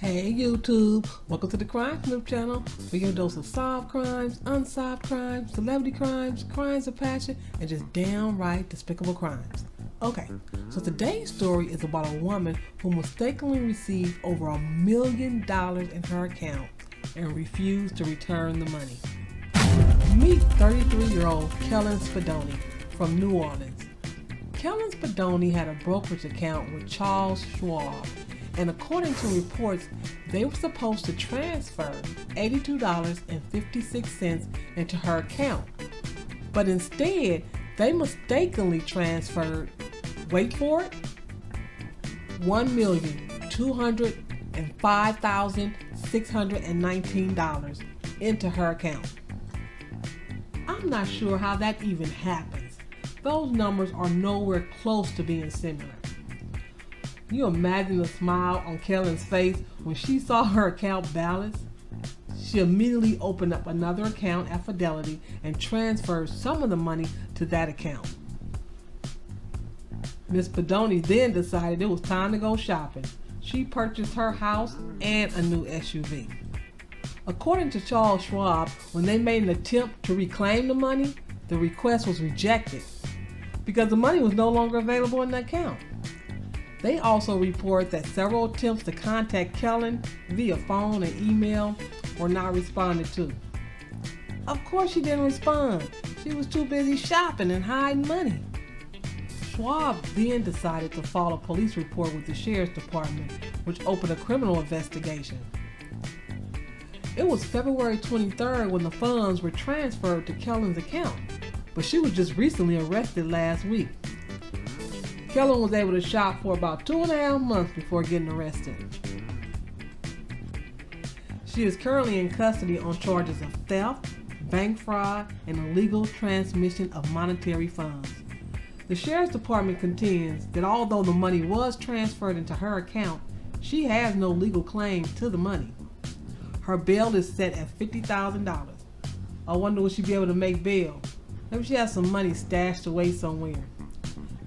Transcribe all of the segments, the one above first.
Hey YouTube, welcome to the Crime Snoop channel for your dose of solved crimes, unsolved crimes, celebrity crimes, crimes of passion, and just downright despicable crimes. Okay, so today's story is about a woman who mistakenly received over $1 million in her account and refused to return the money. Meet 33-year-old Kellen Spadoni from New Orleans. Kellen Spadoni had a brokerage account with Charles Schwab, and according to reports, they were supposed to transfer $82.56 into her account. But instead, they mistakenly transferred, wait for it, $1,205,619 into her account. I'm not sure how that even happens. Those numbers are nowhere close to being similar. You imagine the smile on Kellen's face when she saw her account balance? She immediately opened up another account at Fidelity and transferred some of the money to that account. Miss Spadoni then decided it was time to go shopping. She purchased her house and a new SUV. According to Charles Schwab, when they made an attempt to reclaim the money, the request was rejected because the money was no longer available in the account. They also report that several attempts to contact Kellen via phone and email were not responded to. Of course she didn't respond. She was too busy shopping and hiding money. Schwab then decided to file a police report with the Sheriff's Department, which opened a criminal investigation. It was February 23rd when the funds were transferred to Kellen's account, but she was just recently arrested last week. Kellen was able to shop for about 2.5 months before getting arrested. She is currently in custody on charges of theft, bank fraud, and illegal transmission of monetary funds. The Sheriff's Department contends that although the money was transferred into her account, she has no legal claim to the money. Her bail is set at $50,000. I wonder will she be able to make bail? Maybe she has some money stashed away somewhere.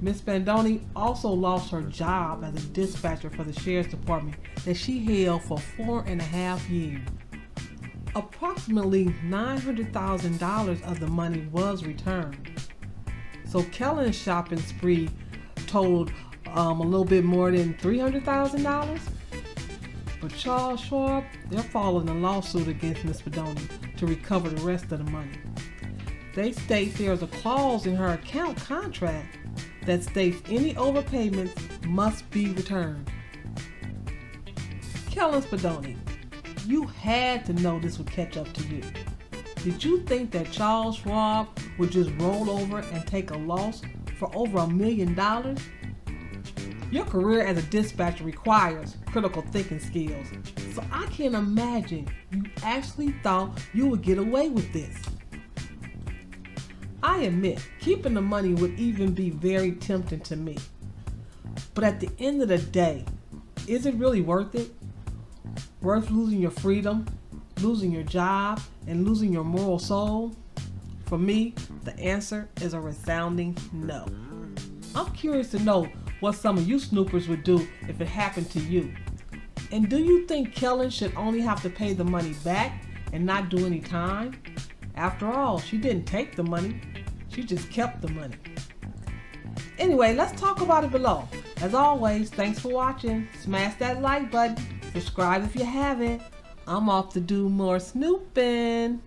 Ms. Spadoni also lost her job as a dispatcher for the Sheriff's Department that she held for 4.5 years. Approximately $900,000 of the money was returned. So Kellen's shopping spree totaled a little bit more than $300,000. But Charles Schwab, they're filing a lawsuit against Ms. Spadoni to recover the rest of the money. They state there's a clause in her account contract that states any overpayments must be returned. Kellen Spadoni, you had to know this would catch up to you. Did you think that Charles Schwab would just roll over and take a loss for over $1 million? Your career as a dispatcher requires critical thinking skills, so I can't imagine you actually thought you would get away with this. I admit, keeping the money would even be very tempting to me. But at the end of the day, is it really worth it? Worth losing your freedom, losing your job, and losing your moral soul? For me, the answer is a resounding no. I'm curious to know what some of you snoopers would do if it happened to you. And do you think Kellen should only have to pay the money back and not do any time? After all, she didn't take the money. She just kept the money. Anyway, let's talk about it below. As always, thanks for watching. Smash that like button. Subscribe if you haven't. I'm off to do more snooping.